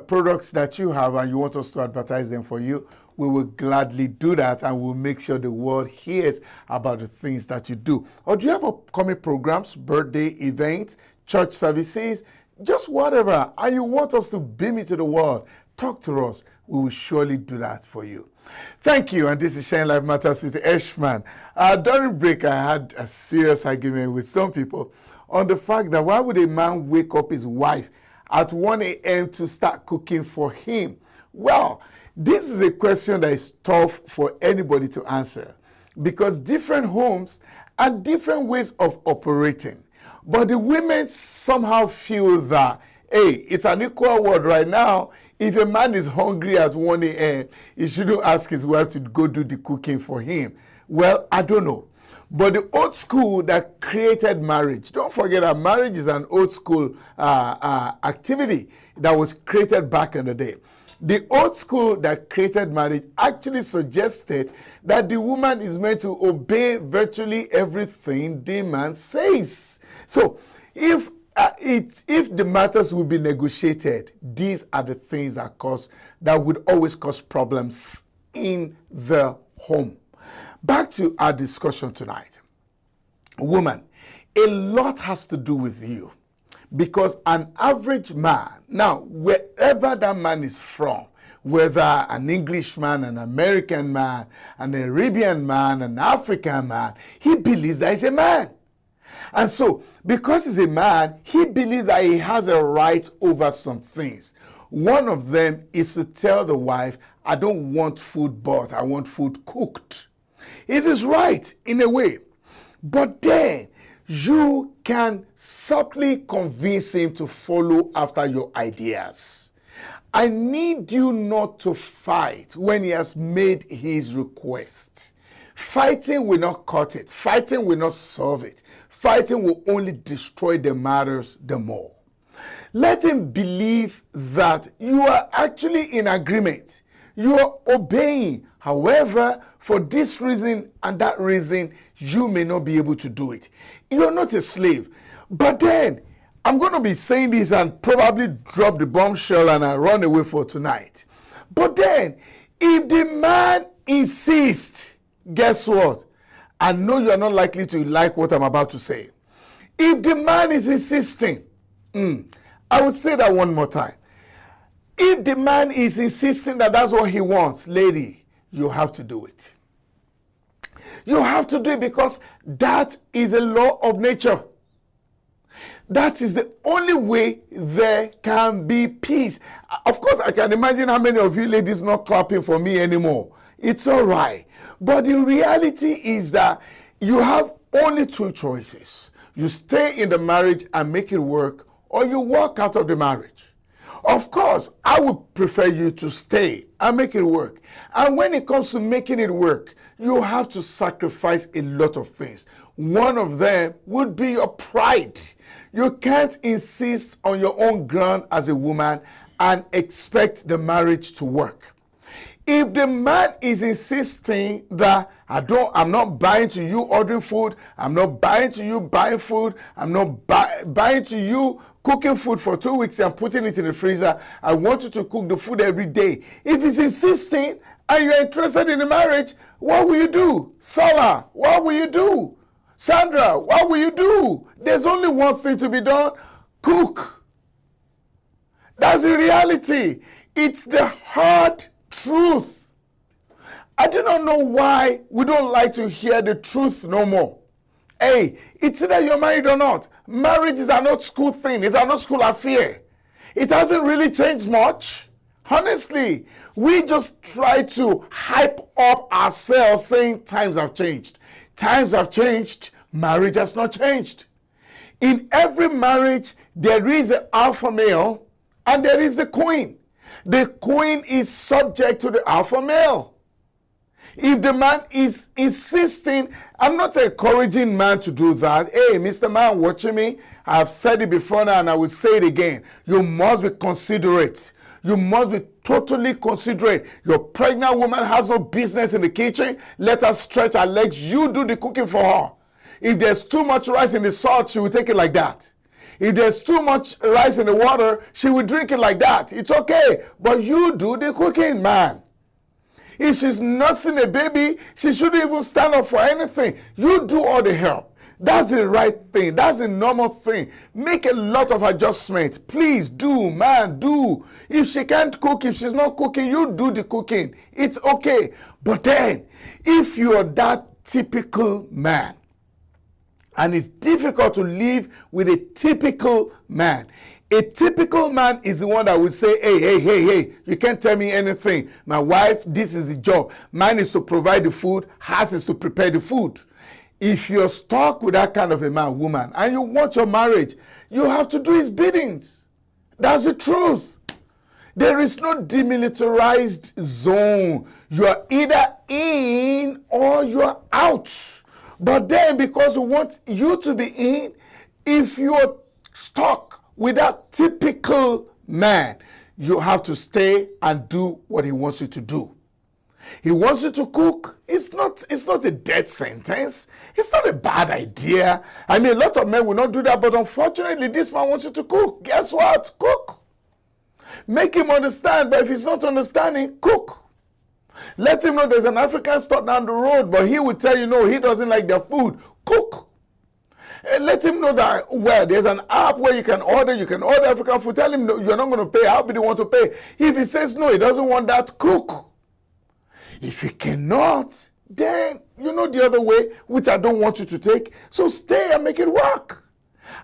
products that you have and you want us to advertise them for you, we will gladly do that and we'll make sure the world hears about the things that you do. Or do you have upcoming programs, birthday events, church services, just whatever, and you want us to beam it to the world? Talk to us. We will surely do that for you. Thank you, and this is Shine Life Matters with Eshman. During break, I had a serious argument with some people on the fact that why would a man wake up his wife at 1 a.m. to start cooking for him? Well, this is a question that is tough for anybody to answer because different homes and different ways of operating. But the women somehow feel that, hey, it's an equal world right now. If a man is hungry at 1 a.m., he shouldn't ask his wife to go do the cooking for him. Well, I don't know. But the old school that created marriage, don't forget that marriage is an old school activity that was created back in the day. The old school that created marriage actually suggested that the woman is meant to obey virtually everything the man says. So if the matters will be negotiated, these are the things that would always cause problems in the home. Back to our discussion tonight. Woman, a lot has to do with you because an average man, now wherever that man is from, whether an Englishman, an American man, an Arabian man, an African man, he believes that he's a man. And so, because he's a man, he believes that he has a right over some things. One of them is to tell the wife, I don't want food bought, I want food cooked. It is right in a way. But then, you can subtly convince him to follow after your ideas. I need you not to fight when he has made his request. Fighting will not cut it. Fighting will not solve it. Fighting will only destroy the matters the more. Let him believe that you are actually in agreement. You are obeying. However, for this reason and that reason, you may not be able to do it. You're not a slave. But then, I'm going to be saying this and probably drop the bombshell and I run away for tonight. But then, if the man insists, guess what? I know you are not likely to like what I'm about to say. If the man is insisting, I will say that one more time. If the man is insisting that that's what he wants, lady, you have to do it. You have to do it because that is a law of nature. That is the only way there can be peace. Of course, I can imagine how many of you ladies not clapping for me anymore. It's all right. But the reality is that you have only two choices. You stay in the marriage and make it work, or you walk out of the marriage. Of course, I would prefer you to stay and make it work. And when it comes to making it work, you have to sacrifice a lot of things. One of them would be your pride. You can't insist on your own ground as a woman and expect the marriage to work. If the man is insisting that I'm not buying to you ordering food, I'm not buying to you buying food, I'm not buying to you cooking food for 2 weeks and putting it in the freezer, I want you to cook the food every day. If he's insisting and you're interested in the marriage, what will you do? Salah, what will you do? Sandra, what will you do? There's only one thing to be done: cook. That's the reality. It's the hard truth. I do not know why we don't like to hear the truth no more. Hey, it's either you're married or not. Marriages are not school thing. It's not school affair. It hasn't really changed much. Honestly, we just try to hype up ourselves saying times have changed. Times have changed. Marriage has not changed. In every marriage, there is an alpha male and there is the queen. The queen is subject to the alpha male. If the man is insisting, I'm not encouraging man to do that. Hey, Mr. Man watching me, I've said it before now and I will say it again. You must be considerate. You must be totally considerate. Your pregnant woman has no business in the kitchen. Let her stretch her legs. You do the cooking for her. If there's too much rice in the salt, she will take it like that. If there's too much rice in the water, she will drink it like that. It's okay. But you do the cooking, man. If she's nursing a baby, she shouldn't even stand up for anything. You do all the help. That's the right thing. That's the normal thing. Make a lot of adjustments. Please do, man, do. If she can't cook, if she's not cooking, you do the cooking. It's okay. But then, if you're that typical man, and it's difficult to live with a typical man. A typical man is the one that will say, hey, you can't tell me anything. My wife, this is the job. Mine is to provide the food, hers is to prepare the food. If you're stuck with that kind of a man, woman, and you want your marriage, you have to do his biddings. That's the truth. There is no demilitarized zone. You are either in or you are out. But then, because we want you to be in, if you're stuck with that typical man, you have to stay and do what he wants you to do. He wants you to cook. It's not a death sentence. It's not a bad idea. I mean, a lot of men will not do that, but unfortunately, this man wants you to cook. Guess what? Cook. Make him understand, but if he's not understanding, cook. Let him know there's an African store down the road, but he will tell you, no, he doesn't like their food. Cook. And let him know that, well, there's an app where you can order African food. Tell him, no, you're not going to pay. How do you want to pay? If he says no, he doesn't want that, cook. If he cannot, then you know the other way, which I don't want you to take. So stay and make it work.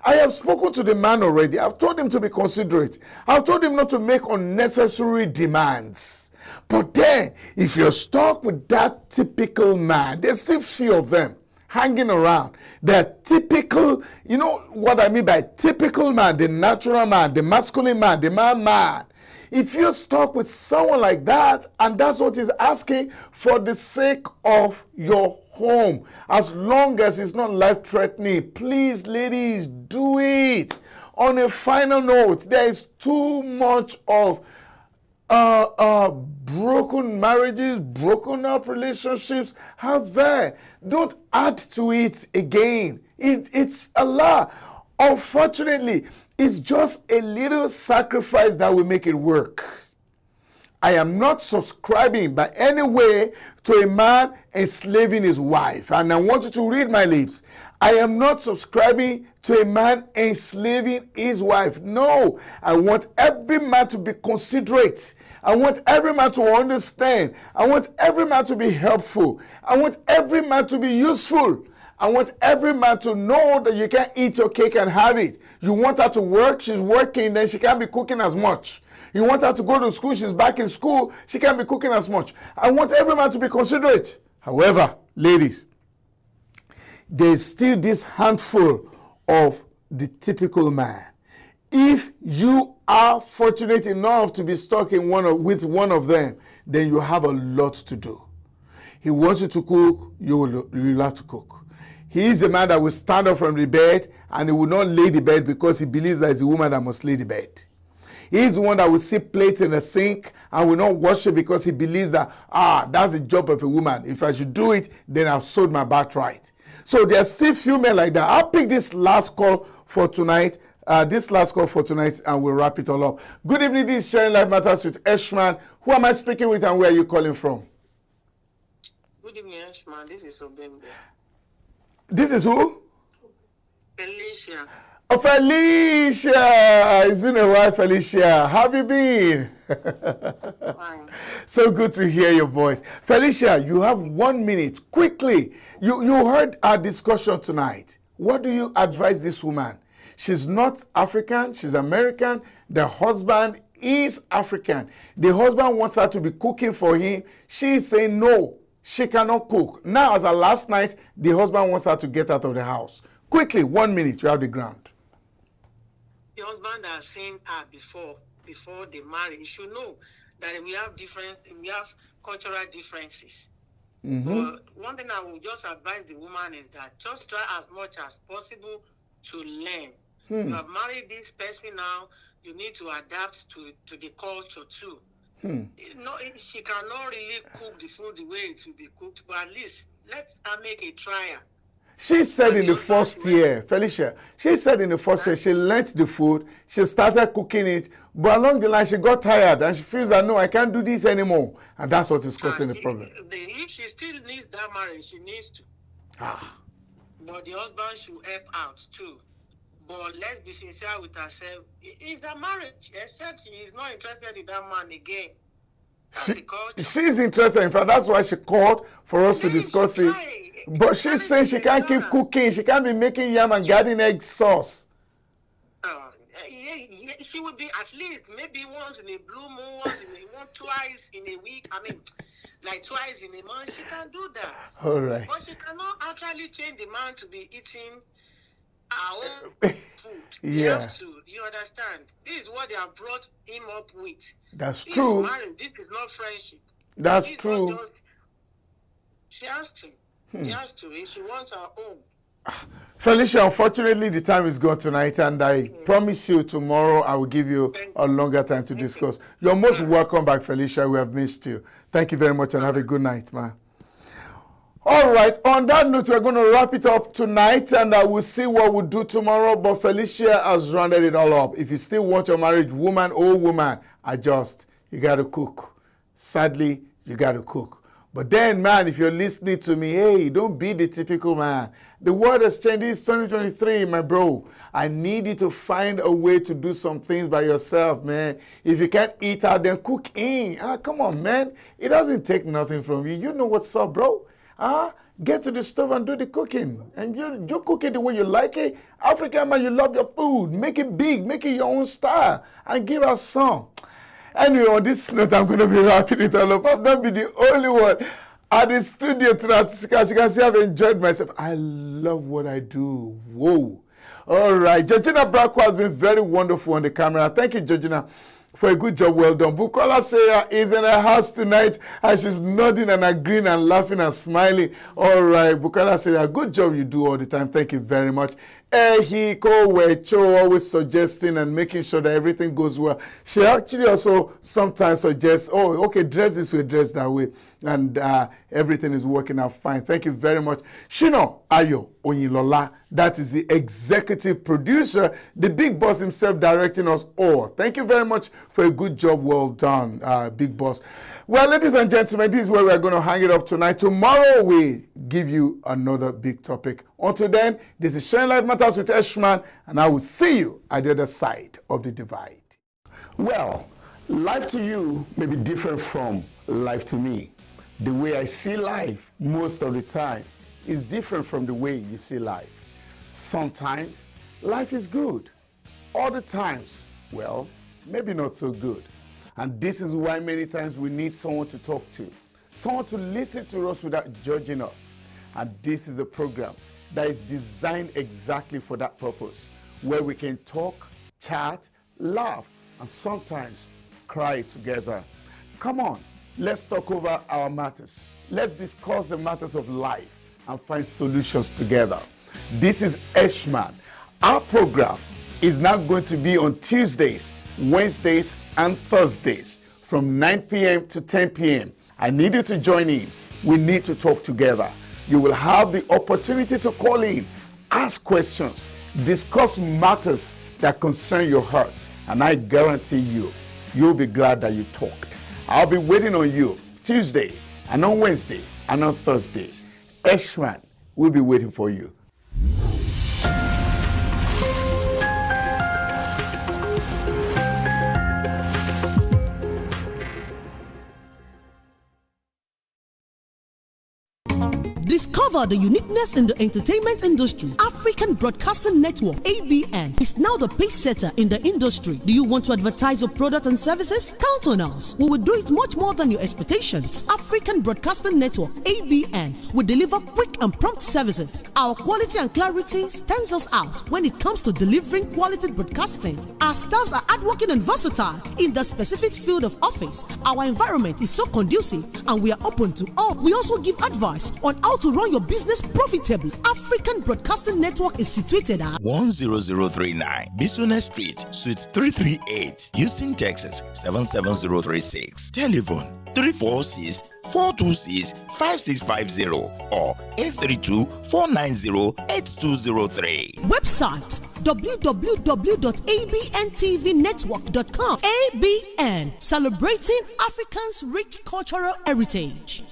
I have spoken to the man already. I've told him to be considerate. I've told him not to make unnecessary demands. But then, if you're stuck with that typical man, there's still few of them hanging around. They're typical, you know what I mean by typical man, the natural man, the masculine man, the man. If you're stuck with someone like that, and that's what he's asking for the sake of your home, as long as it's not life-threatening, please, ladies, do it. On a final note, there is too much of broken marriages, broken up relationships out there. Don't add to it again. It's Allah. Unfortunately, it's just a little sacrifice that will make it work. I am not subscribing by any way to a man enslaving his wife. And I want you to read my lips. I am not subscribing to a man enslaving his wife. No, I want every man to be considerate. I want every man to understand. I want every man to be helpful. I want every man to be useful. I want every man to know that you can't eat your cake and have it. You want her to work, she's working, then she can't be cooking as much. You want her to go to school, she's back in school, she can't be cooking as much. I want every man to be considerate. However, ladies, there's still this handful of the typical man. If you are fortunate enough to be stuck in with one of them, then you have a lot to do. He wants you to cook, you'll have to cook. He is a man that will stand up from the bed and he will not lay the bed because he believes that it's a woman that must lay the bed. He is the one that will see plates in the sink and will not wash it because he believes that, that's the job of a woman. If I should do it, then I've sold my birthright. So there's still few men like that. I'll pick this last call for tonight. And we'll wrap it all up. Good evening, this is Sharing Life Matters with Eshman. Who am I speaking with and where are you calling from? Good evening, Eshman. This is Obembe. This is who? Felicia. Oh, Felicia! It's been a while, Felicia. How have you been? Fine. So good to hear your voice. Felicia, you have 1 minute. Quickly, you heard our discussion tonight. What do you advise this woman? She's not African, she's American. The husband is African. The husband wants her to be cooking for him. She's saying no, she cannot cook. Now, as of last night, the husband wants her to get out of the house. Quickly, 1 minute, you have the ground. The husband has seen her before they marry. You should know that we have cultural differences. Mm-hmm. But one thing I will just advise the woman is that just try as much as possible to learn. You have married this person now, you need to adapt to the culture too. She cannot really cook the food the way it will be cooked, but at least let her make a trial. She said in the first year, Felicia, she said in the first year, she learnt the food, she started cooking it, but along the line, she got tired and she feels that, no, I can't do this anymore. And that's what is causing the problem. If she still needs that marriage, she needs to. But the husband should help out too. But let's be sincere with herself. It's the marriage, except she is not interested in that man again. She's interested. In fact, that's why she called for us to discuss it. But she's saying she can't keep cooking. She can't be making yam and garden egg sauce. She would be at least maybe once in a blue moon, twice in a week. I mean, like twice in a month. She can do that. All right. But she cannot actually change the man to be eating our own food. Yeah. You understand? This is what they have brought him up with. That's true. This is not friendship. That's true. She has to. She has to. If she wants her own. Felicia, unfortunately, the time is gone tonight, and I promise you tomorrow I will give you a longer time to discuss. You're most welcome back, Felicia. We have missed you. Thank you very much, and have a good night, man. All right, on that note, we're going to wrap it up tonight, and I will see what we'll do tomorrow. But Felicia has rounded it all up. If you still want your marriage, woman or woman, adjust. You got to cook. Sadly, you got to cook. But then, man, if you're listening to me, hey, don't be the typical man. The world has changed. It's 2023, my bro. I need you to find a way to do some things by yourself, man. If you can't eat out, then cook in. Come on, man. It doesn't take nothing from you. You know what's up, bro. Get to the stove and do the cooking. And you cook it the way you like it. African man, you love your food. Make it big. Make it your own style. And give us some. Anyway, on this note, I'm going to be wrapping it all up. I'm not be the only one at the studio tonight. As you can see, I've enjoyed myself. I love what I do. Whoa. All right. Georgina Bracco has been very wonderful on the camera. Thank you, Georgina, for a good job. Well done. Bukola Sarah is in her house tonight, and she's nodding and agreeing and laughing and smiling. All right. Bukola Sarah, good job you do all the time. Thank you very much. Ehiko Wecho, always suggesting and making sure that everything goes well. She actually also sometimes suggests, oh, okay, dress this way, dress that way. and everything is working out fine. Thank you very much. SHINA Ayo OYINLOLA, that is the executive producer, the big boss himself directing us all. Thank you very much for a good job. Well done, big boss. Well, ladies and gentlemen, this is where we're going to hang it up tonight. Tomorrow we give you another big topic. Until then, this is Sharing Life Matters with Eshman, and I will see you at the other side of the divide. Well, life to you may be different from life to me. The way I see life most of the time is different from the way you see life. Sometimes life is good. Other times, well, maybe not so good. And this is why many times we need someone to talk to, someone to listen to us without judging us. And this is a program that is designed exactly for that purpose, where we can talk, chat, laugh, and sometimes cry together. Come on, let's talk over our matters. Let's discuss the matters of life and find solutions together. This is Eshman. Our program is now going to be on Tuesdays, Wednesdays, and Thursdays from 9 p.m. to 10 p.m. I need you to join in. We need to talk together. You will have the opportunity to call in, ask questions, discuss matters that concern your heart, and I guarantee you'll be glad that you talked. I'll be waiting on you Tuesday and on Wednesday and on Thursday. Eshman will be waiting for you. Discover the uniqueness in the entertainment industry. African Broadcasting Network, ABN, is now the pace setter in the industry. Do you want to advertise your product and services? Count on us. We will do it much more than your expectations. African Broadcasting Network, ABN, will deliver quick and prompt services. Our quality and clarity stands us out when it comes to delivering quality broadcasting. Our staffs are hardworking and versatile in the specific field of office. Our environment is so conducive and we are open to all. We also give advice on how to run your business profitably. African Broadcasting Network is situated at 10039 Business Street, Suite 338, Houston, Texas 77036. Telephone 346-426-5650 or 832-490-8203. Website www.abntvnetwork.com. ABN, celebrating Africans' rich cultural heritage.